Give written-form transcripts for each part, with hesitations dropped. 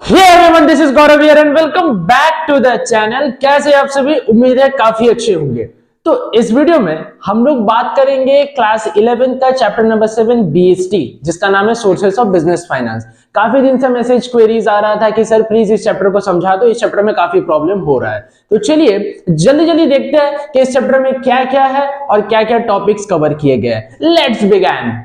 Hey everyone, this is Gaurav here and welcome back to the channel। कैसे आप सभी? उम्मीद है काफी अच्छे होंगे। तो इस वीडियो में हम लोग बात करेंगे क्लास 11 का चैप्टर नंबर 7 बीएसटी, जिसका नाम है सोर्सेस ऑफ बिजनेस फाइनेंस। काफी दिन से मैसेज क्वेरीज आ रहा था कि सर प्लीज इस चैप्टर को समझा दो, इस चैप्टर में काफी प्रॉब्लम हो रहा है। तो चलिए जल्दी जल्दी देखते हैं कि इस चैप्टर में क्या क्या है और क्या क्या टॉपिक्स कवर किए गए हैं। Let's begin.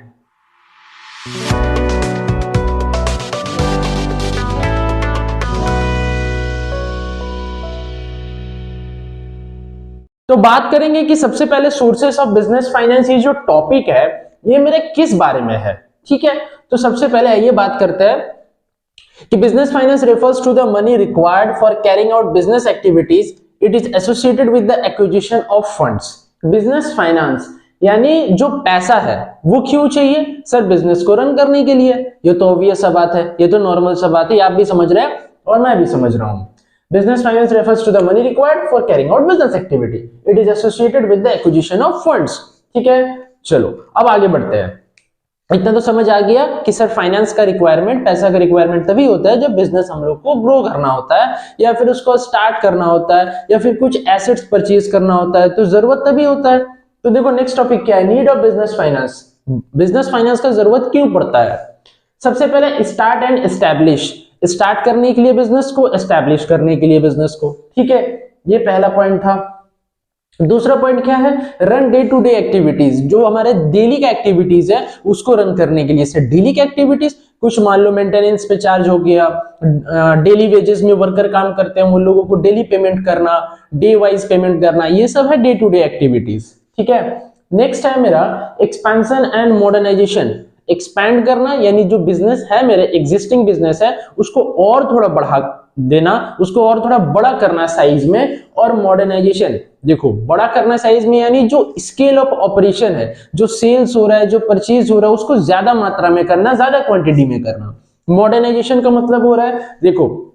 तो बात करेंगे कि सबसे पहले सोर्सेस ऑफ बिजनेस फाइनेंस, ये जो टॉपिक है ये मेरे किस बारे में है। ठीक है, तो सबसे पहले ये बात करते हैं कि business finance refers to the money required for carrying out business activities. It is associated with the acquisition of funds. Business finance यानी जो पैसा है वो क्यों चाहिए सर? बिजनेस को रन करने के लिए। ये तो ऑब्वियस सा बात है, ये तो नॉर्मल सा बात है, आप भी समझ रहे हैं और मैं भी समझ रहा हूं। Business finance refers to the money required for carrying out business activity. It is associated with the acquisition of funds. ठीक है, चलो अब आगे बढ़ते हैं। इतना तो समझ आ गया कि सर फाइनेंस का रिक्वायरमेंट, पैसा का रिक्वायरमेंट तभी होता है जब बिजनेस हम लोग को ग्रो करना होता है या फिर उसको स्टार्ट करना होता है या फिर कुछ एसेट्स परचेज करना होता है, तो जरूरत तभी होता है। तो देखो नेक्स्ट टॉपिक क्या है, need of business finance. Business finance का जरूरत क्यों पड़ता है? सबसे पहले स्टार्ट एंड एस्टैब्लिश, स्टार्ट करने के लिए बिजनेस को, एस्टैब्लिश करने के लिए बिजनेस को। ठीक है, ये पहला पॉइंट था। दूसरा पॉइंट क्या है? Run day to day activities, जो हमारे डेली का एक्टिविटीज है उसको रन करने के लिए। से डेली की एक्टिविटीज कुछ मान लो मेंटेनेंस पे चार्ज हो गया, डेली वेजेस में वर्कर काम करते हैं उन लोगों को डेली पेमेंट करना, डे वाइज पेमेंट करना, ये सब है डे टू डे एक्टिविटीज। ठीक है, नेक्स्ट है मेरा एक्सपेंशन एंड मॉडर्नाइजेशन। एक्सपैंड करना यानी जो बिजनेस है, मेरे एग्जिस्टिंग बिजनेस है उसको और थोड़ा बढ़ा देना, उसको और थोड़ा बड़ा करना साइज में। और मॉडर्नाइजेशन, देखो बड़ा करना साइज में यानी जो स्केल ऑफ ऑपरेशन है, जो सेल्स हो रहा है, जो परचेज हो रहा है, उसको ज्यादा मात्रा में करना, ज्यादा क्वांटिटी में करना। मॉडर्नाइजेशन का मतलब हो रहा है, देखो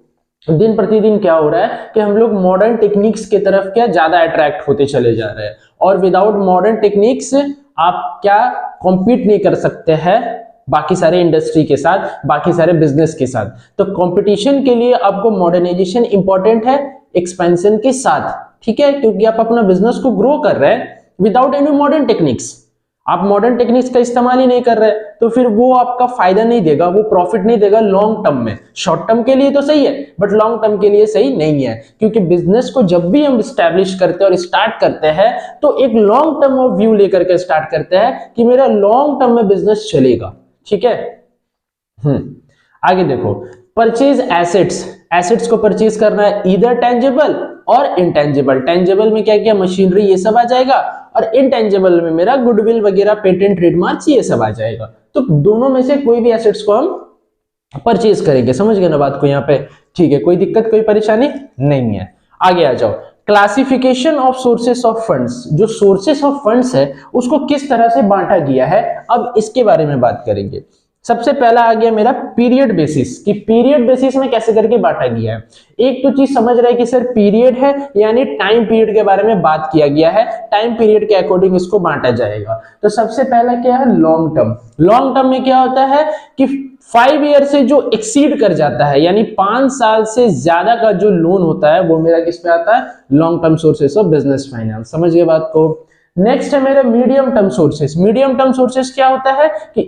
दिन प्रतिदिन क्या हो रहा है कि हम लोग मॉडर्न टेक्निक्स की तरफ क्या ज्यादा अट्रैक्ट होते चले जा रहे हैं, और विदाउट मॉडर्न टेक्निक्स आप क्या कॉम्पीट नहीं कर सकते हैं बाकी सारे इंडस्ट्री के साथ, बाकी सारे बिजनेस के साथ। तो कंपटीशन के लिए आपको मॉडर्नाइजेशन इंपॉर्टेंट है एक्सपेंशन के साथ। ठीक है, क्योंकि आप अपना बिजनेस को ग्रो कर रहे हैं विदाउट एनी मॉडर्न टेक्निक्स। आप मॉडर्न टेक्निक्स का इस्तेमाल ही नहीं कर रहे तो फिर वो आपका फायदा नहीं देगा, वो प्रॉफिट नहीं देगा लॉन्ग टर्म में। शॉर्ट टर्म के लिए तो सही है बट लॉन्ग टर्म के लिए सही नहीं है, क्योंकि बिजनेस को जब भी हम स्टैब्लिश करते हैं और स्टार्ट करते हैं तो एक लॉन्ग टर्म ऑफ व्यू लेकर के स्टार्ट करते हैं कि मेरा लॉन्ग टर्म में बिजनेस चलेगा। ठीक है, आगे देखो परचेज एसेट्स। एसेट्स को परचेज करना है इधर टेंजिबल और इनटेंजिबल। टेंजिबल में क्या क्या मशीनरी ये सब आ जाएगा, और इनटेंजिबल में मेरा गुडविल वगैरह, पेटेंट, ट्रेडमार्क्स ये सब आ जाएगा। तो दोनों में से कोई भी एसेट्स को हम परचेज करेंगे। समझ गए ना बात को यहाँ पे? ठीक है, कोई दिक्कत कोई परेशानी नहीं है। आगे आ जाओ, classification of sources of funds. जो सोर्सेस ऑफ फंड्स है उसको किस तरह से बांटा गया है, अब इसके बारे में बात करेंगे। सबसे पहला आ गया मेरा पीरियड बेसिस, कि पीरियड बेसिस में कैसे करके बांटा गया है। एक तो चीज समझ रहा है कि सर पीरियड है यानी टाइम पीरियड के बारे में बात किया गया है, टाइम पीरियड के अकॉर्डिंग इसको बांटा जाएगा। तो सबसे पहला क्या है? Long term. लॉन्ग टर्म में क्या होता है कि 5 ईयर से जो एक्सीड कर जाता है यानी 5 साल से ज्यादा का जो लोन होता है वो मेरा किस पे आता है? Long term sources of business finance. समझ गए बात को? नेक्स्ट है मेरा medium term sources. Medium term sources क्या होता है कि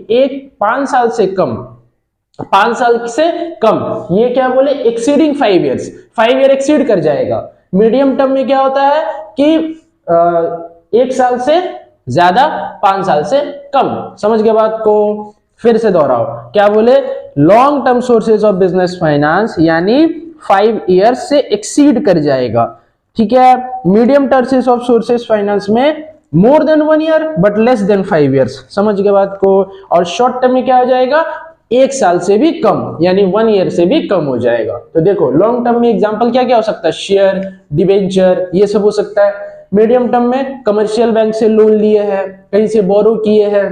5 साल से कम, 5 साल से कम, ये क्या बोले? एक्सीडिंग 5 ईयर्स, 5 ईयर एक्सीड कर जाएगा। मीडियम टर्म में क्या होता है कि 1 साल से ज्यादा, 5 साल से कम। समझ गए बात को? फिर से दोहराओ, क्या बोले? Long term sources of business finance यानी 5 ईयर्स से एक्सीड कर जाएगा। ठीक है, medium terms of sources finance में more than 1 year but less than 5 years. समझ गए बात को? और शॉर्ट टर्म में क्या हो जाएगा? 1 साल से भी कम यानी 1 ईयर से भी कम हो जाएगा। तो देखो लॉन्ग टर्म में एग्जांपल क्या क्या हो सकता है? शेयर, डिबेंचर, ये सब हो सकता है। मीडियम टर्म में कमर्शियल बैंक से लोन लिए हैं, कहीं से बोरो किए हैं।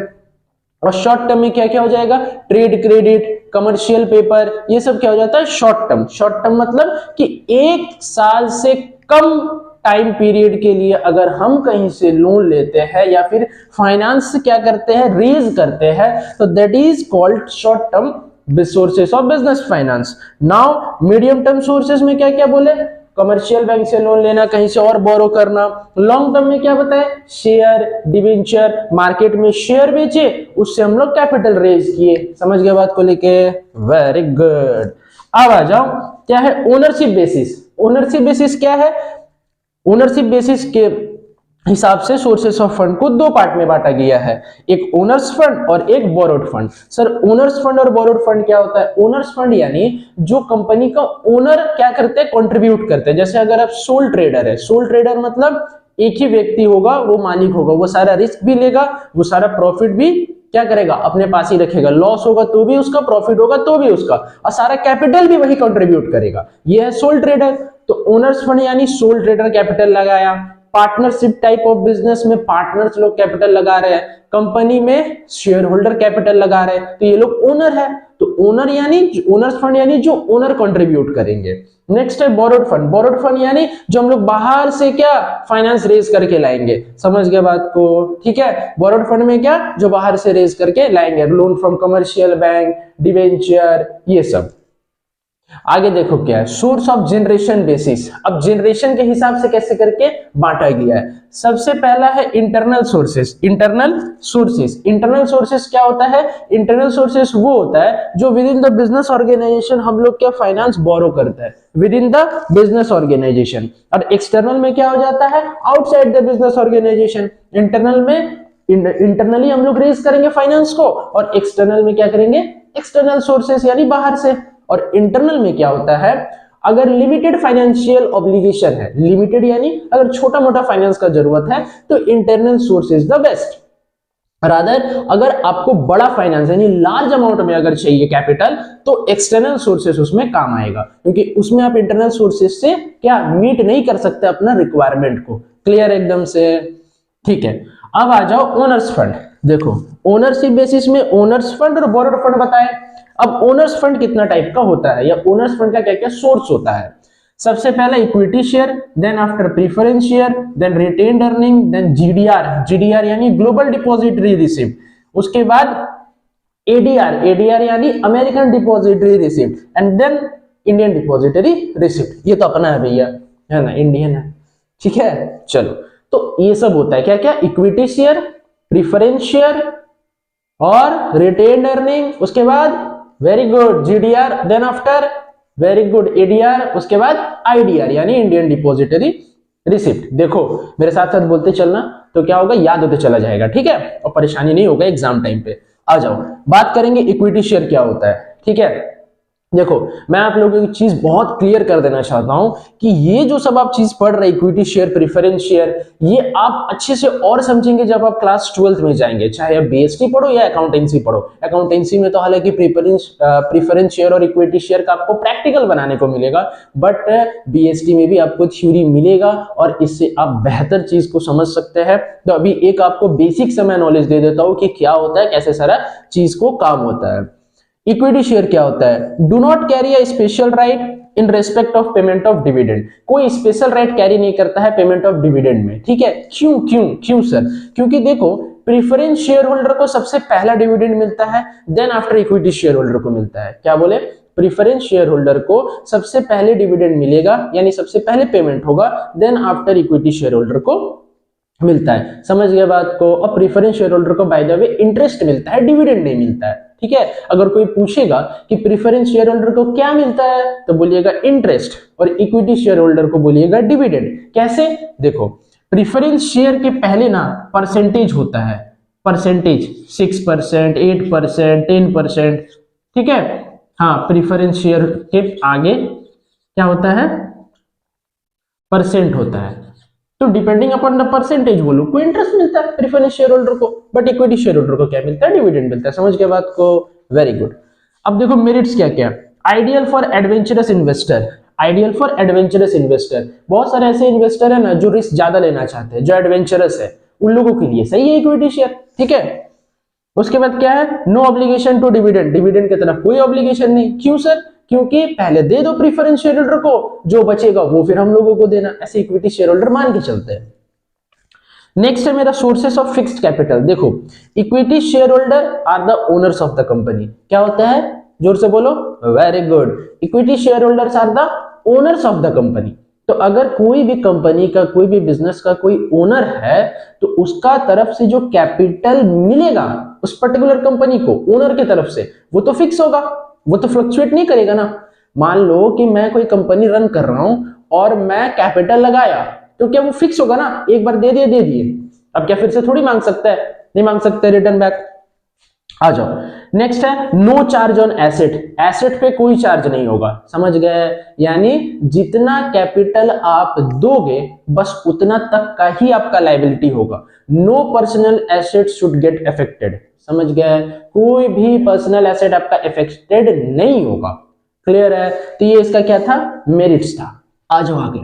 और शॉर्ट टर्म में क्या क्या हो जाएगा? ट्रेड क्रेडिट, कमर्शियल पेपर, ये सब क्या हो जाता है? Short term. शॉर्ट टर्म मतलब कि 1 साल से कम टाइम पीरियड के लिए अगर हम कहीं से लोन लेते हैं या फिर फाइनेंस क्या करते हैं? रेज करते हैं, तो that is called short term sources of business finance. Now medium term sources में क्या क्या बोले, कमर्शियल बैंक से लोन लेना, कहीं से और बोरो करना। लॉन्ग टर्म में क्या बताए, शेयर, डिवेंचर, मार्केट में शेयर बेचे, उससे हम लोग कैपिटल रेज किए। समझ गए बात को लेके, वेरी गुड। अब आ जाओ, क्या है ओनरशिप बेसिस। ओनरशिप बेसिस क्या है, ओनरशिप बेसिस के हिसाब से सोर्सेस ऑफ फंड को दो पार्ट में बांटा गया है, एक ओनर्स फंड और एक borrowed fund. Sir owner's fund और बोरोड फंड क्या होता है, ओनर्स फंड यानी जो कंपनी का ओनर क्या करते हैं, कंट्रीब्यूट करते हैं। जैसे अगर आप सोल ट्रेडर है, सोल ट्रेडर मतलब एक ही व्यक्ति होगा, वो मालिक होगा, वो सारा रिस्क भी लेगा, वो सारा प्रॉफिट भी क्या करेगा, अपने पास ही रखेगा। लॉस होगा तो भी उसका, प्रॉफिट होगा तो भी उसका, और सारा कैपिटल भी वही कंट्रीब्यूट करेगा। ये है सोल ट्रेडर। तो ओनर्स फंड यानी सोल ट्रेडर कैपिटल लगाया। पार्टनरशिप टाइप ऑफ बिजनेस में पार्टनर्स लोग कैपिटल लगा रहे हैं, कंपनी में शेयर होल्डर कैपिटल लगा रहे हैं, तो ये लोग ओनर है। तो ओनर यानी ओनर्स फंड यानी जो ओनर कंट्रीब्यूट करेंगे। नेक्स्ट है बोरोड फंड। बोरोड फंड यानी जो हम लोग बाहर से क्या फाइनेंस रेज करके लाएंगे। समझ गए बात को, ठीक है। बोरोड फंड में क्या, जो बाहर से रेज करके लाएंगे, loan from commercial bank, debenture, ये सब। आगे देखो क्या है, सोर्स ऑफ जनरेशन बेसिस। अब जनरेशन के हिसाब से कैसे करके बांटा गया है। सबसे पहला है internal sources. Internal sources, internal sources क्या होता है, इंटरनल सोर्सेस वो होता है जो within the business organization हम लोग क्या फाइनेंस बोरो करता है, within the business organization. और एक्सटर्नल में क्या हो जाता है, outside the business organization. Internal में इंटरनली हम लोग रेज करेंगे फाइनेंस को, और एक्सटर्नल में क्या करेंगे, एक्सटर्नल सोर्सेस यानी बाहर से। और इंटरनल में क्या होता है, अगर लिमिटेड फाइनेंशियल ऑब्लिगेशन है, लिमिटेड यानी अगर छोटा मोटा फाइनेंस का जरूरत है, तो internal source is the best. Rather अगर आपको बड़ा फाइनेंस यानी लार्ज अमाउंट में अगर चाहिए कैपिटल, तो एक्सटर्नल सोर्सेस उसमें काम आएगा, क्योंकि उसमें आप इंटरनल सोर्सेस से क्या मीट नहीं कर सकते अपना रिक्वायरमेंट को। क्लियर एकदम से, ठीक है। अब आ जाओ ओनर्स फंड। देखो ओनरशिप बेसिस में ओनर्स फंड और बोरोड फंड बताए। अब ओनर्स फंड कितना टाइप का होता है, या ओनर्स फंड का क्या क्या सोर्स होता है। सबसे पहला equity share, then after preference share, then retained earning, then GDR. GDR यानी ग्लोबल डिपॉजिटरी रिसिप्ट। उसके बाद एडीआर, एडीआर यानी American depository receipt, and then Indian depository receipt. ये तो अपना है भैया, है ना, इंडियन है, ठीक है। चलो, तो ये सब होता है क्या क्या, इक्विटी शेयर, प्रीफरेंस शेयर और रिटेन्ड अर्निंग, उसके बाद very good GDR, then after very good ADR, उसके बाद आईडीआर यानी इंडियन डिपॉजिटरी रिसिप्ट। देखो मेरे साथ साथ बोलते चलना, तो क्या होगा, याद होते चला जाएगा, ठीक है, और परेशानी नहीं होगा एग्जाम टाइम पे। आ जाओ बात करेंगे इक्विटी शेयर क्या होता है, ठीक है। देखो मैं आप लोगों की चीज बहुत क्लियर कर देना चाहता हूं कि ये जो सब आप चीज पढ़ रहे, इक्विटी शेयर, प्रेफरेंस शेयर, ये आप अच्छे से और समझेंगे जब आप क्लास 12th में जाएंगे, चाहे आप बीएसटी पढ़ो या अकाउंटेंसी पढ़ो। अकाउंटेंसी में तो हालांकि प्रेफरेंस शेयर और इक्विटी शेयर का आपको प्रैक्टिकल बनाने को मिलेगा, बट बीएसटी में भी आपको थ्योरी मिलेगा, और इससे आप बेहतर चीज को समझ सकते हैं। तो अभी एक आपको बेसिक सा मैं नॉलेज दे देता हूं कि क्या होता है, कैसे सारा चीज को काम होता है। इक्विटी शेयर क्या होता है, do not carry a special right in respect of payment of dividend. कोई स्पेशल राइट कैरी नहीं करता है पेमेंट ऑफ डिविडेंड में, ठीक है। क्यों क्यों क्यों सर, क्योंकि देखो प्रेफरेंस शेयर होल्डर को सबसे पहला डिविडेंड मिलता है, then after equity share holder को मिलता है। क्या बोले, प्रेफरेंस शेयर होल्डर को सबसे पहले डिविडेंड मिलेगा, यानी सबसे पहले पेमेंट होगा, then after equity share holder को मिलता है। समझ गए बात को। और प्रेफरेंस शेयर होल्डर को बाय द वे इंटरेस्ट मिलता है, डिविडेंड नहीं मिलता है, ठीक है। अगर कोई पूछेगा कि प्रेफरेंस शेयर होल्डर को क्या मिलता है, तो बोलिएगा इंटरेस्ट, और इक्विटी शेयर होल्डर को बोलिएगा डिविडेंड। कैसे, देखो प्रेफरेंस शेयर के पहले ना परसेंटेज होता है, परसेंटेज 6%, 8%, 10%, ठीक है। हाँ, प्रेफरेंस शेयर के आगे क्या होता है, परसेंट होता है। तो डिपेंडिंग अपॉन द परसेंटेज वो लोग को इंटरेस्ट मिलता है प्रेफरेंस शेयर होल्डर को, बट इक्विटी शेयर होल्डर को क्या मिलता है, डिविडेंड मिलता है। समझ गए बात को, वेरी गुड। अब देखो मेरिट्स क्या क्या, ideal for adventurous investor, ideal for adventurous investor. बहुत सारे ऐसे इन्वेस्टर है ना जो रिस्क ज्यादा लेना चाहते हैं, जो एडवेंचरस है, उन लोगों के लिए सही है इक्विटी शेयर, ठीक है। उसके बाद क्या है, no obligation to dividend, dividend की तरफ कोई ऑब्लिगेशन नहीं। क्यों सर, क्योंकि पहले दे दो प्रेफरेंस शेयर होल्डर को, जो बचेगा वो फिर हम लोगों को देना, ऐसे इक्विटी शेयर होल्डर मान के चलते हैं। नेक्स्ट है मेरा सोर्सेस ऑफ फिक्स्ड कैपिटल। देखो equity share holder are the owners of the company. क्या होता है, जोर से बोलो, very good. Equity share holders are the owners of the company. तो अगर कोई भी कंपनी का, कोई भी बिजनेस का कोई ओनर है, तो उसका तरफ से जो कैपिटल मिलेगा उस पर्टिकुलर कंपनी को ओनर की तरफ से, वो तो फिक्स होगा, वो तो फ्लक्चुएट नहीं करेगा ना। मान लो कि मैं कोई कंपनी रन कर रहा हूं और मैं कैपिटल लगाया, तो क्या वो फिक्स होगा ना, एक बार दे दिए दे दिए, अब क्या फिर से थोड़ी मांग सकता है, नहीं मांग सकते रिटर्न बैक। आ जाओ, नेक्स्ट है no charge on asset. Asset पे कोई चार्ज नहीं होगा, समझ गए, यानी जितना कैपिटल आप दोगे बस उतना तक का ही आपका लायबिलिटी होगा। No personal asset should get affected, समझ गए, कोई भी पर्सनल एसेट आपका अफेक्टेड नहीं होगा। क्लियर है? तो ये इसका क्या था, मेरिट्स था। आ जाओ आगे,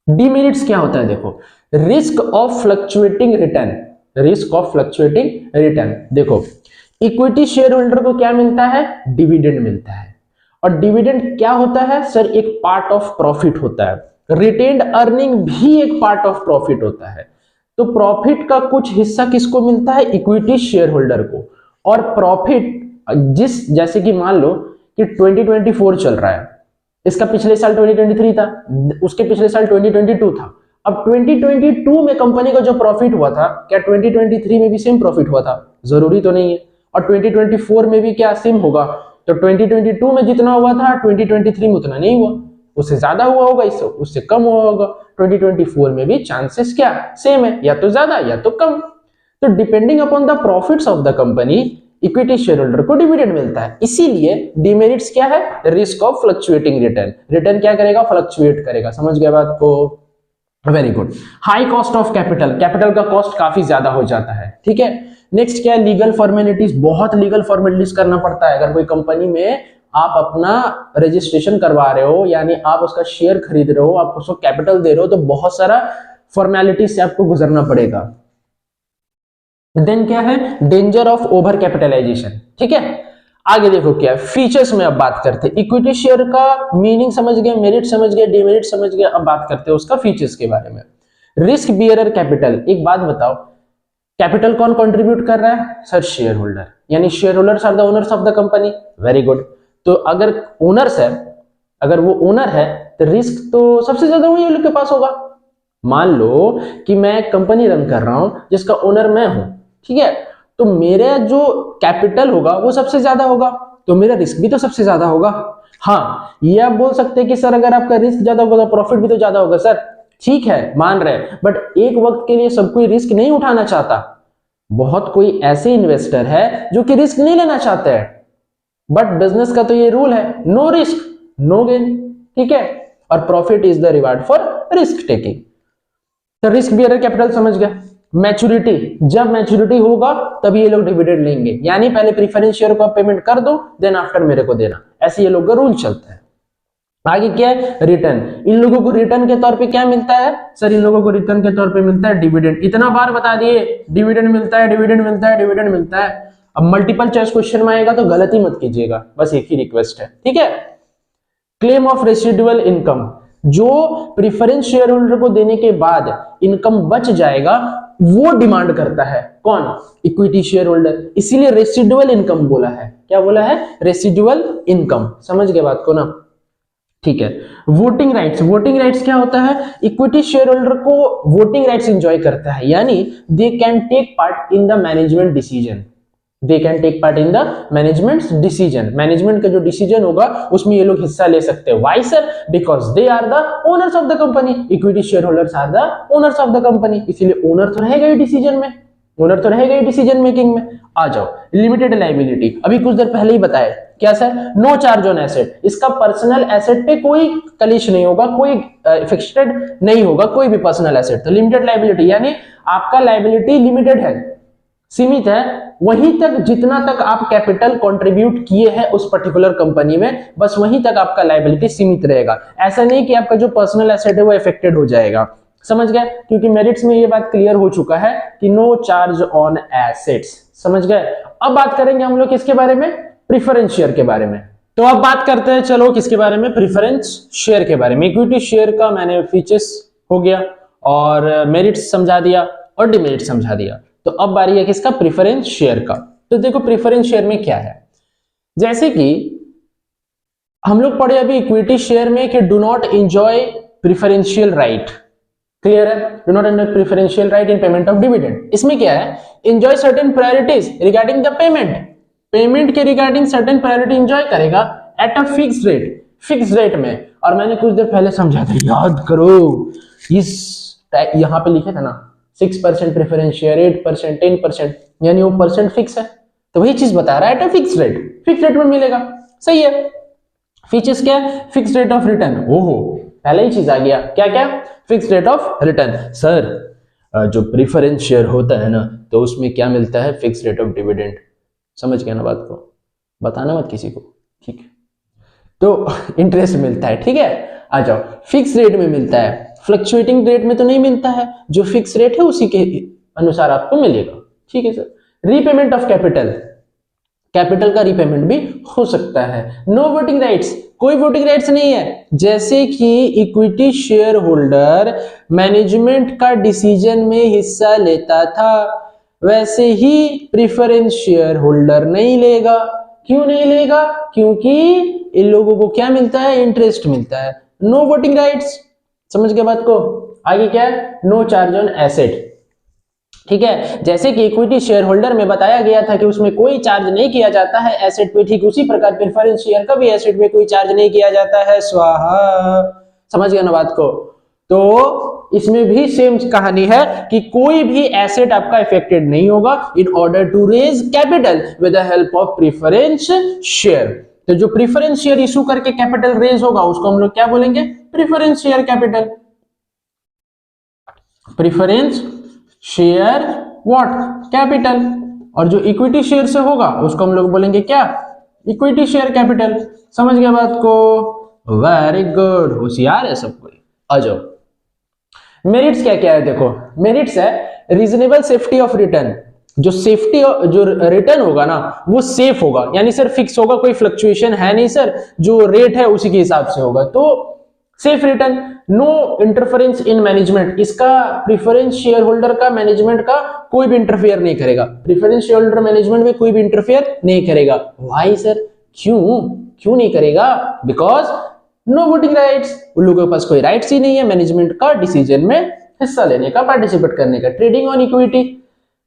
डीमेरिट्स क्या होता है देखो, risk of fluctuating return. Risk of fluctuating return, देखो इक्विटी शेयर होल्डर को क्या मिलता है, डिविडेंड मिलता है। और डिविडेंड क्या होता है सर, एक पार्ट ऑफ प्रॉफिट होता है। रिटेन्ड अर्निंग भी एक पार्ट ऑफ प्रॉफिट होता है। तो प्रॉफिट का कुछ हिस्सा किसको मिलता है, इक्विटी शेयर होल्डर को। और प्रॉफिट जैसे कि मान लो कि 2024 चल रहा है, इसका पिछले साल 2023 था, उसके पिछले साल 2022 था। अब 2022 में कंपनी का जो प्रॉफिट हुआ था, क्या 2023 में भी सेम प्रॉफिट हुआ था, जरूरी तो नहीं है। और 2024 में भी क्या सेम होगा, तो 2022 में जितना हुआ था 2023 में उतना नहीं हुआ, उससे ज्यादा हुआ होगा, इससे उससे कम हुआ होगा। 2024 में भी चांसेस क्या सेम है, या तो ज्यादा या तो कम। तो depending upon the profits of the company, equity share holder को डिविडेंड मिलता है। इसीलिए डिमेरिट्स क्या है, risk of fluctuating return. Return क्या करेगा, फ्लक्चुएट करेगा। समझ गए बात को, very good. High cost of capital, capital का कॉस्ट काफी ज्यादा हो जाता है, ठीक है। नेक्स्ट क्या है, लीगल फॉर्मेलिटीज, बहुत लीगल फॉर्मेलिटीज करना पड़ता है। अगर कोई कंपनी में आप अपना रजिस्ट्रेशन करवा रहे हो, यानी आप उसका शेयर खरीद रहे हो, आप उसको कैपिटल दे रहे हो, तो बहुत सारा फॉर्मेलिटीज से आपको गुजरना पड़ेगा। देन क्या है, डेंजर ऑफ ओवर कैपिटलाइजेशन, ठीक है। आगे देखो क्या फीचर्स में अब बात करते हैं। इक्विटी शेयर का मीनिंग समझ गए, मेरिट समझ गए, डिमेरिट समझ गए, अब बात करते हैं उसका फीचर्स के बारे में। रिस्क बियरर कैपिटल, एक बात बताओ, कैपिटल कौन कंट्रीब्यूट कर रहा है सर, शेयर होल्डर, यानी share holders are the owners of the company. Very good. तो अगर ओनर्स है, अगर वो ओनर है, तो रिस्क तो सबसे ज्यादा वही लोग के पास होगा। मान लो कि मैं कंपनी रन कर रहा हूं जिसका ओनर मैं हूं, ठीक है, तो मेरा जो कैपिटल होगा वो सबसे ज्यादा होगा, तो मेरा रिस्क भी तो सबसे ज्यादा होगा। हाँ, ये आप बोल सकते हैं कि सर अगर आपका रिस्क ज्यादा होगा तो प्रॉफिट भी तो ज्यादा होगा। सर ठीक है, मान रहे, बट एक वक्त के लिए सब कोई रिस्क नहीं उठाना चाहता। बहुत कोई ऐसे इन्वेस्टर है जो कि रिस्क नहीं लेना चाहते हैं, बट बिजनेस का तो ये रूल है, नो रिस्क नो गेन, ठीक है। और profit is the reward for risk taking. तो रिस्क बियरर कैपिटल समझ गए। मैच्योरिटी, जब मैच्योरिटी होगा तभी ये लोग डिविडेंड लेंगे, यानी पहले प्रीफरेंस शेयर को आप पेमेंट कर दो, देन आफ्टर मेरे को देना, ऐसे ये लोग का रूल चलता है। आगे क्या है, रिटर्न। इन लोगों को रिटर्न के तौर पे क्या मिलता है सर, इन लोगों को रिटर्न के तौर पे मिलता है डिविडेंड। इतना बार बता दिए, डिविडेंड मिलता है, डिविडेंड मिलता है, डिविडेंड मिलता है। अब मल्टीपल चॉइस क्वेश्चन में आएगा तो गलती मत कीजिएगा, बस एक ही रिक्वेस्ट है, ठीक है। क्लेम ऑफ रेसिडुअल इनकम, जो प्रीफरेंस शेयर होल्डर को देने के बाद इनकम बच जाएगा वो डिमांड करता है, कौन, इक्विटी शेयर होल्डर। इसीलिए रेसिडुअल इनकम बोला है, क्या बोला है, रेसिडुअल इनकम। समझ गए बात को ना, ठीक है। वोटिंग राइट्स, वोटिंग राइट्स क्या होता है, इक्विटी शेयर होल्डर को वोटिंग राइट्स एंजॉय करता है, यानी they can take part in the management decision, they can take part in the management decision. Management का जो डिसीजन होगा उसमें ये लोग हिस्सा ले सकते हैं। Why sir, because they are the owners of the company, equity share holders are the owners of the company, इसीलिए ओनर तो रहेगा ही डिसीजन में, ओनर तो रहेगा ही डिसीजन मेकिंग में। आ जाओ, लिमिटेड लायबिलिटी, अभी कुछ देर पहले ही बताया, क्या sir, no charge on asset. इसका पर्सनल एसेट पे कोई कलिश नहीं होगा, कोई फिक्स्ड नहीं होगा कोई भी पर्सनल एसेट। तो लिमिटेड लायबिलिटी यानी आपका लायबिलिटी लिमिटेड है, सीमित है, वहीं तक जितना तक आप कैपिटल कंट्रीब्यूट किए हैं उस पर्टिकुलर कंपनी में, बस वहीं तक आपका लायबिलिटी सीमित रहेगा। ऐसा नहीं कि आपका जो पर्सनल एसेट है वो अफेक्टेड हो जाएगा। समझ गए, क्योंकि मेरिट्स में ये बात क्लियर हो चुका है कि नो चार्ज ऑन एसेट्स। समझ गए। अब बात करेंगे हम लोग किसके बारे में, प्रीफरेंस शेयर के बारे में। तो अब बात करते हैं, चलो किसके बारे में, प्रीफरेंस शेयर के बारे में। इक्विटी शेयर का मैंने फीचर्स हो गया और मेरिट्स समझा दिया और डिमेरिट्स समझा दिया। तो अब बारी है किसका, प्रीफरेंस शेयर का। तो देखो प्रीफरेंस शेयर में क्या है, जैसे कि हम लोग पढ़े अभी इक्विटी शेयर में कि do not enjoy preferential right, clear है, do not enjoy preferential right in payment of dividend. इसमें क्या है, enjoy certain priorities regarding the payment, payment के रिगार्डिंग सर्टेन प्रायोरिटी एंजॉय करेगा at a fixed rate, fix rate में। और मैंने कुछ देर पहले समझा था, याद करो, इस यहां पे लिखे था ना 6% प्रेफरेंस शेयर, 8%, 10%, यानी वो परसेंट फिक्स है, तो वही चीज बता रहा है at a fix rate, fix rate में मिलेगा, सही है। फीचर्स क्या है, फिक्स रेट ऑफ रिटर्न, ओहो पहले ही चीज आ गया, क्या क्या, fix rate of return. Sir जो प्रेफरेंस शेयर होता है ना, तो उसमें क्या मिलता है, फिक्स रेट ऑफ डिविडेंड, समझ गया ना बात को, बताना मत किसी को, ठीक है, तो इंटरेस्ट मिलता है, ठीक है, आ जाओ, फिक्स रेट में मिलता है, फ्लक्चुएटिंग रेट में तो नहीं मिलता है, जो फिक्स रेट है उसी के अनुसार आपको मिलेगा, ठीक है sir. Repayment of capital, capital का रीपेमेंट भी हो सकता है। नो वोटिंग राइट्स, कोई वोटिंग राइट्स नहीं है, जैसे कि इक्विटी शेयर होल्डर मैनेजमेंट का डिसीजन में हिस्सा लेता था, वैसे ही प्रेफरेंस शेयर होल्डर नहीं लेगा। क्यों नहीं लेगा, क्योंकि इन लोगों को क्या मिलता है, इंटरेस्ट मिलता है। नो वोटिंग राइट्स, समझ गए बात को। आगे क्या है, नो चार्ज ऑन एसेट, ठीक है, जैसे कि इक्विटी शेयर होल्डर में बताया गया था कि उसमें कोई चार्ज नहीं किया जाता है एसेट पे, ठीक उसी प्रकार प्रेफरेंस शेयर का भी एसेट पे कोई चार्ज नहीं किया जाता है, स्वाहा, समझ गए ना बात को। तो इसमें भी सेम कहानी है कि कोई भी एसेट आपका इफेक्टेड नहीं होगा in order to raise capital with the help of preference share. तो जो प्रेफरेंस शेयर इशू करके कैपिटल रेज होगा उसको हम लोग क्या बोलेंगे, preference share capital, preference share what, capital. और जो इक्विटी शेयर से होगा उसको हम लोग बोलेंगे क्या, इक्विटी शेयर कैपिटल, समझ गया बात को, वेरी गुड, होशियार है सब कोई। आ जाओ, मेरिट्स क्या क्या है, देखो मेरिट्स है रीजनेबल सेफ्टी ऑफ रिटर्न, जो सेफ्टी जो रिटर्न होगा ना वो सेफ होगा, यानी सर फिक्स होगा, कोई फ्लक्चुएशन है नहीं सर, जो रेट है उसी के हिसाब से होगा, तो safe return. No interference in management, इसका प्रेफरेंस शेयर होल्डर का मैनेजमेंट का कोई भी इंटरफेयर नहीं करेगा, प्रेफरेंस शेयर होल्डर मैनेजमेंट में कोई भी इंटरफेयर नहीं करेगा। व्हाई सर, क्यों क्यों नहीं करेगा, बिकॉज नो वोटिंग राइट्स, उन लोगों के पास कोई राइट्स ही नहीं है मैनेजमेंट का डिसीजन में हिस्सा लेने का, पार्टिसिपेट करने का। Trading on equity,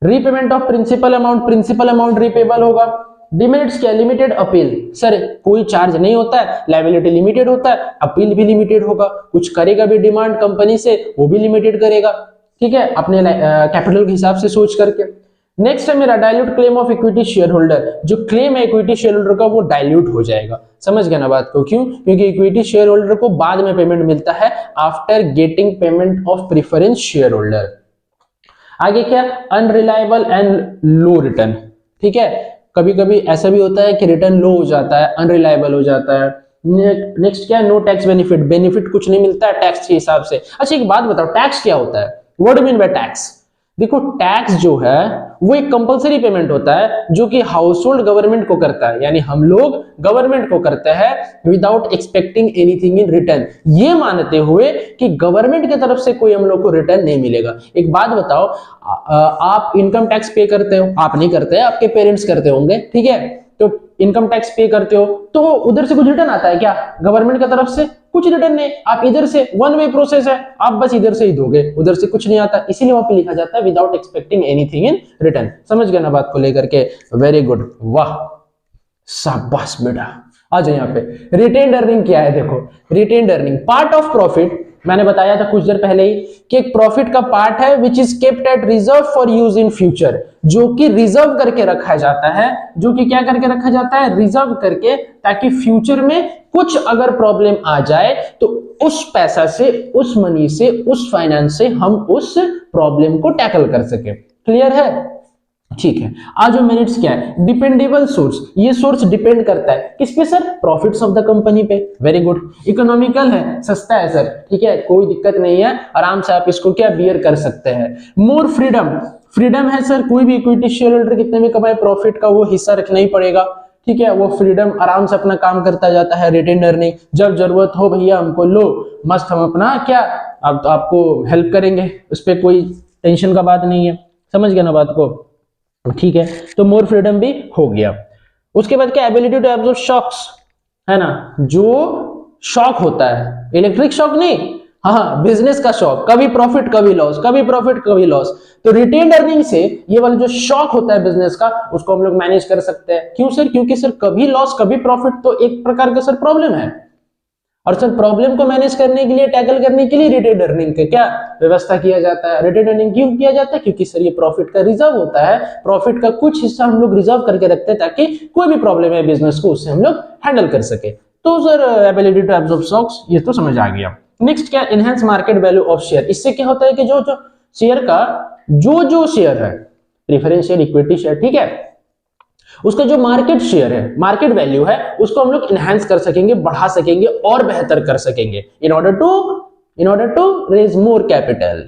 repayment of principal amount, principal amount repayable होगा। डिमेरिट्स क्या, लिमिटेड अपील, सर कोई चार्ज नहीं होता है, लायबिलिटी लिमिटेड होता है, अपील भी लिमिटेड होगा, कुछ करेगा भी डिमांड कंपनी से वो भी लिमिटेड करेगा, ठीक है, अपने कैपिटल के हिसाब से सोच करके। नेक्स्ट है मेरा dilute claim of equity share holder, जो क्लेम है इक्विटी शेयर होल्डर का वो डाइल्यूट हो जाएगा, समझ गया ना बात को। क्यों, क्योंकि इक्विटी शेयर होल्डर को बाद में पेमेंट मिलता है after getting payment of preference share holder. आगे क्या, अनरिलायबल एंड लो रिटर्न, ठीक है, कभी कभी ऐसा भी होता है कि रिटर्न लो हो जाता है, अनरिलायबल हो जाता है। नेक्स्ट क्या है, नो टैक्स बेनिफिट, बेनिफिट कुछ नहीं मिलता है टैक्स के हिसाब से। अच्छा एक बात बताओ, टैक्स क्या होता है, what do mean by tax. देखो टैक्स जो है वो एक कंपलसरी पेमेंट होता है जो कि हाउस होल्ड गवर्नमेंट को करता है, यानी हम लोग गवर्नमेंट को करते हैं without expecting anything in return, ये मानते हुए कि गवर्नमेंट की तरफ से कोई हम लोग को रिटर्न नहीं मिलेगा। एक बात बताओ, आप इनकम टैक्स पे करते हो, आप नहीं करते, आपके पेरेंट्स करते होंगे, ठीक है, तो इनकम टैक्स पे करते हो तो उधर से कुछ रिटर्न आता है क्या, गवर्नमेंट की तरफ से कुछ रिटर्न नहीं, आप इधर से वन वे प्रोसेस है, आप बस इधर से ही दोगे, उधर से कुछ नहीं आता, इसीलिए वहां पे लिखा जाता है without expecting anything in return. समझ गए ना बात को लेकर के, वेरी गुड, वाह शाबाश बेटा। आ जाओ यहाँ पे रिटेन्ड अर्निंग क्या है, देखो retained earning part of profit, मैंने बताया था कुछ देर पहले ही कि एक प्रॉफिट का पार्ट है which is kept at reserve for use in future, जो कि रिजर्व करके रखा जाता है, जो कि क्या करके रखा जाता है, रिजर्व करके, ताकि फ्यूचर में कुछ अगर प्रॉब्लम आ जाए तो उस पैसा से, उस मनी से, उस फाइनेंस से हम उस प्रॉब्लम को टैकल कर सके। क्लियर है, ठीक है। आज मेरिट्स क्या है, डिपेंडेबल सोर्स, ये सोर्स डिपेंड करता है किस पे sir, profits of the company पे, वेरी गुड। इकोनॉमिकल है, सस्ता है सर, ठीक है, कोई दिक्कत नहीं है, आराम से आप इसको क्या बियर कर सकते हैं। मोर फ्रीडम, फ्रीडम है सर, कोई भी इक्विटी शेयर होल्डर कितने भी कमाए प्रॉफिट का वो हिस्सा रखना ही पड़ेगा, ठीक है, वो फ्रीडम आराम से अपना काम करता जाता है। रिटेन अर्निंग, जब जरूरत हो भैया हमको लो, मस्त हम अपना क्या अब आपको हेल्प करेंगे, उस पर कोई टेंशन का बात नहीं है, समझ गया ना बात को, ठीक है। तो मोर फ्रीडम भी हो गया। उसके बाद क्या, एबिलिटी टू एब्जॉर्ब शॉक्स, है ना, जो शॉक होता है, इलेक्ट्रिक शॉक नहीं, हाँ बिजनेस का शॉक, कभी प्रॉफिट कभी लॉस, कभी प्रॉफिट कभी लॉस। तो रिटेन्ड अर्निंग से ये वाला जो शॉक होता है बिजनेस का, उसको हम लोग मैनेज कर सकते हैं। क्यों सर? क्योंकि सर कभी लॉस कभी प्रॉफिट तो एक प्रकार का सर प्रॉब्लम है, और सर प्रॉब्लम को मैनेज करने के लिए, टैकल करने के लिए रिटेन्ड अर्निंग का क्या व्यवस्था किया जाता है। रिटेन्ड अर्निंग क्यों किया जाता है? क्योंकि सर ये प्रॉफिट का रिजर्व होता है, प्रॉफिट का कुछ हिस्सा हम लोग रिजर्व करके रखते हैं ताकि कोई भी प्रॉब्लम है बिजनेस को उससे हम लोग हैंडल कर सके। तो sir ability to absorb shocks ये तो समझ आ गया। नेक्स्ट क्या? Enhance market value of share. इससे क्या होता है कि जो जो शेयर का जो शेयर है, प्रेफरेंस शेयर, इक्विटी शेयर, ठीक है, उसका जो मार्केट शेयर है, मार्केट वैल्यू है, उसको हम लोग इनहेंस कर सकेंगे, बढ़ा सकेंगे और बेहतर कर सकेंगे in order to raise more capital.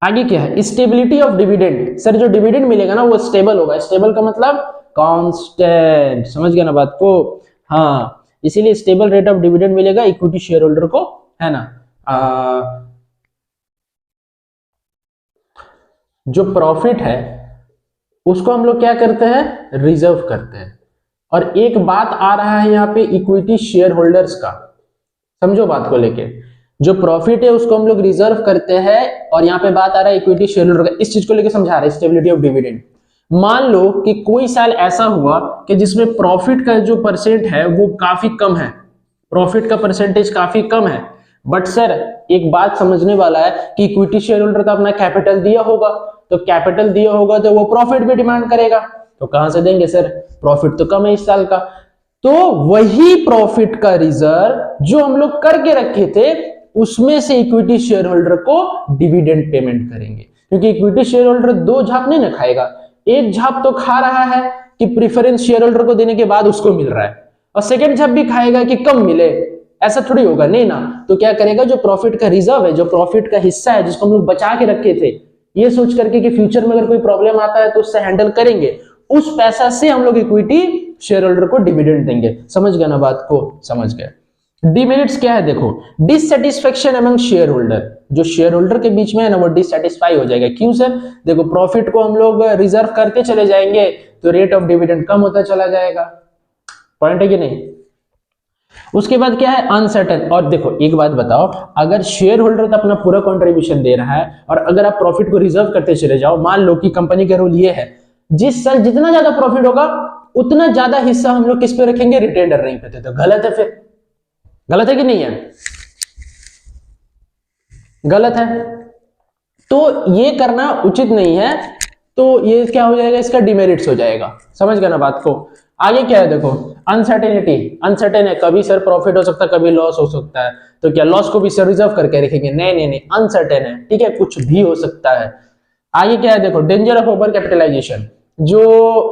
आगे क्या है? Stability of dividend. सर जो डिविडेंड मिलेगा ना वो स्टेबल होगा। स्टेबल का मतलब कांस्टेंट, समझ गया ना बात को? हाँ, इसीलिए स्टेबल रेट ऑफ डिविडेंड मिलेगा इक्विटी शेयर होल्डर को, है ना। जो प्रॉफिट है उसको हम लोग क्या करते हैं? रिजर्व करते हैं। और एक बात आ रहा है यहाँ पे इक्विटी शेयर होल्डर्स का, समझो बात को लेके। जो प्रॉफिट है उसको हम लोग रिजर्व करते हैं, और यहाँ पे बात आ रहा है इक्विटी शेयर होल्डर का, इस चीज को लेके समझा रहा है, स्टेबिलिटी ऑफ डिविडेंड। मान लो कि कोई साल ऐसा हुआ कि जिसमें प्रॉफिट का जो परसेंट है वो काफी कम है, प्रॉफिट का परसेंटेज काफी कम है, बट सर एक बात समझने वाला है कि इक्विटी शेयर होल्डर का अपना कैपिटल दिया होगा, तो कैपिटल दिया होगा तो वो प्रॉफिट भी डिमांड करेगा, तो कहां से देंगे सर? प्रॉफिट तो कम है इस साल का, तो वही प्रॉफिट का रिजर्व जो हम लोग करके रखे थे उसमें से इक्विटी शेयर होल्डर को डिविडेंड पेमेंट करेंगे। क्योंकि इक्विटी शेयर होल्डर दो झाप नहीं ना खाएगा, एक झाप तो खा रहा है कि प्रेफरेंस शेयर होल्डर को देने के बाद उसको मिल रहा है, और सेकंड झाप भी खाएगा कि कम मिले, ऐसा थोड़ी होगा, नहीं ना। तो क्या करेगा? जो प्रॉफिट का रिजर्व है, जो प्रॉफिट का हिस्सा है जिसको हम लोग बचा के रखे थे, ये सोच करके कि फ्यूचर में अगर कोई प्रॉब्लम आता है तो उससे हैंडल करेंगे, उस पैसा से हम लोग इक्विटी शेयर होल्डर को डिविडेंड देंगे। समझ गया ना बात को? समझ गए। डिमेरिट्स क्या है देखो, डिससेटिस्फेक्शन अमंग शेयर होल्डर, जो शेयर होल्डर के बीच में है ना वो डिससेटिस्फाई हो जाएगा। क्यों सर? देखो प्रॉफिट को हम लोग रिजर्व करते चले जाएंगे तो रेट ऑफ डिविडेंड कम होता चला जाएगा, पॉइंट है कि नहीं। उसके बाद क्या है? अनसर्टेन। और देखो एक बात बताओ, अगर शेयर होल्डर तो अपना पूरा कंट्रीब्यूशन दे रहा है और अगर आप प्रॉफिट को रिजर्व करते चले जाओ, मान लो कि कंपनी का रूल ये है जिस साल जितना ज्यादा प्रॉफिट होगा उतना ज्यादा हिस्सा हम लोग किस पे रखेंगे? रिटेन्ड अर्निंग पे। तो गलत है, फिर गलत है कि नहीं है? गलत है, तो ये करना उचित नहीं है, तो ये क्या हो जाएगा? इसका डिमेरिट्स हो जाएगा। समझ गए ना बात को? आगे क्या है देखो, अनसर्टेनिटी। अनसर्टेन है, कभी सर प्रॉफिट हो सकता है, कभी लॉस हो सकता है, तो क्या लॉस को भी सर रिजर्व करके रखेंगे? नहीं नहीं नहीं, अनसर्टेन है, ठीक है, कुछ भी हो सकता है। आगे क्या है देखो, डेंजर ऑफ ओवर कैपिटलाइजेशन। जो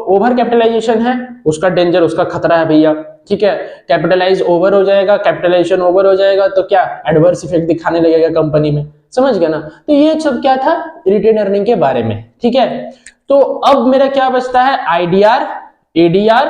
ओवर कैपिटलाइजेशन है उसका डेंजर, उसका खतरा है भैया, ठीक है। कैपिटलाइज ओवर हो जाएगा, कैपिटलाइजेशन ओवर हो जाएगा तो क्या एडवर्स इफेक्ट दिखाने लगेगा कंपनी में, समझ गया ना। तो ये सब क्या था? रिटेन अर्निंग के बारे में, ठीक है। तो अब मेरा क्या बचता है? आईडीआर, एडीआर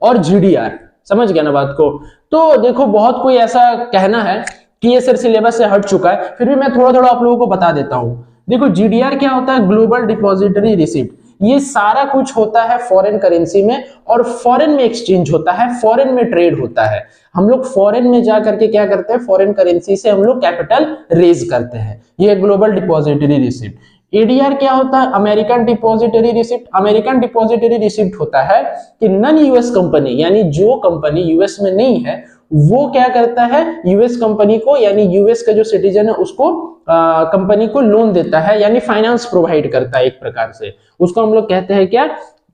और जीडीआर। समझ गया ना बात को? तो देखो बहुत कोई ऐसा कहना है कि ये सर सिलेबस से हट चुका है, फिर भी मैं थोड़ा थोड़ा आप लोगों को बता देता हूं। देखो जीडीआर क्या होता है? Global depository receipt. ये सारा कुछ होता है फॉरेन करेंसी में, और फॉरेन में एक्सचेंज होता है, फॉरेन में ट्रेड होता है। हम लोग फॉरेन में जा करके क्या करते हैं? फॉरेन करेंसी से हम लोग कैपिटल रेज करते हैं। ये ग्लोबल डिपॉजिटरी रिसिप्ट। एडीआर क्या होता है? American depository receipt. American depository receipt होता है कि नॉन यूएस कंपनी, यानी जो कंपनी यूएस में नहीं है, वो क्या करता है? यूएस कंपनी को, यानी यूएस का जो सिटीजन है उसको कंपनी को लोन देता है, यानी फाइनेंस प्रोवाइड करता है एक प्रकार से। उसको हम लोग कहते हैं क्या?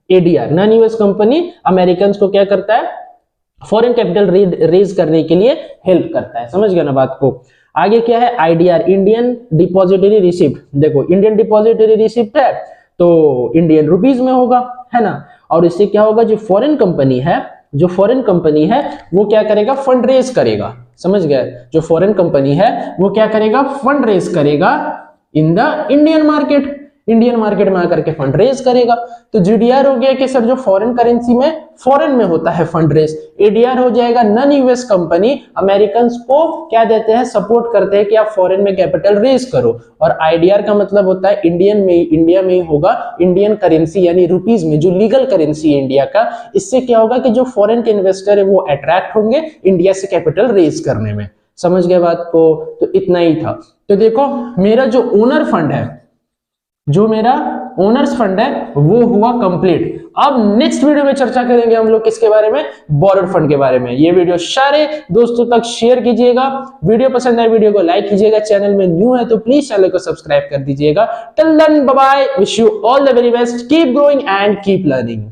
ADR. Non US company American को क्या करता है? फॉरेन कैपिटल रेज करने के लिए हेल्प करता है। समझ गया ना बात को? आगे क्या है? IDR, Indian depository receipt. देखो इंडियन डिपॉजिटरी रिसिप्ट है तो इंडियन रुपीज में होगा, है ना। और इससे क्या होगा? जो फॉरेन कंपनी है वो क्या करेगा? फंड रेज करेगा। समझ गए? जो फॉरेन कंपनी है वो क्या करेगा? फंड रेज करेगा in the Indian market. Indian market में आकर के फंड रेज करेगा। तो जीडीआर हो गया कि सर जो फॉरेन करेंसी में फॉरेन में होता है फंड रेज। एडीआर हो जाएगा नॉन यूएस कंपनी अमेरिकन को क्या देते हैं, सपोर्ट करते हैं कि आप फॉरेन में कैपिटल रेज करो। और आईडीआर का मतलब होता है इंडिया में ही होगा, इंडियन करेंसी यानी रुपीज में, जो लीगल करेंसी है इंडिया का। इससे क्या होगा कि जो फॉरेन के इन्वेस्टर है वो अट्रैक्ट होंगे इंडिया से कैपिटल रेज करने में। समझ गए बात को? तो इतना ही था। तो देखो मेरा जो ओनर फंड है, जो मेरा ओनर्स फंड है वो हुआ कंप्लीट। अब नेक्स्ट वीडियो में चर्चा करेंगे हम लोग किसके बारे में, बोरोड फंड के बारे में। ये वीडियो सारे दोस्तों तक शेयर कीजिएगा। वीडियो पसंद आए वीडियो को लाइक कीजिएगा, चैनल में न्यू है तो प्लीज चैनल को सब्सक्राइब कर दीजिएगा। Till then bye bye, wish you all the very best, keep growing and keep learning.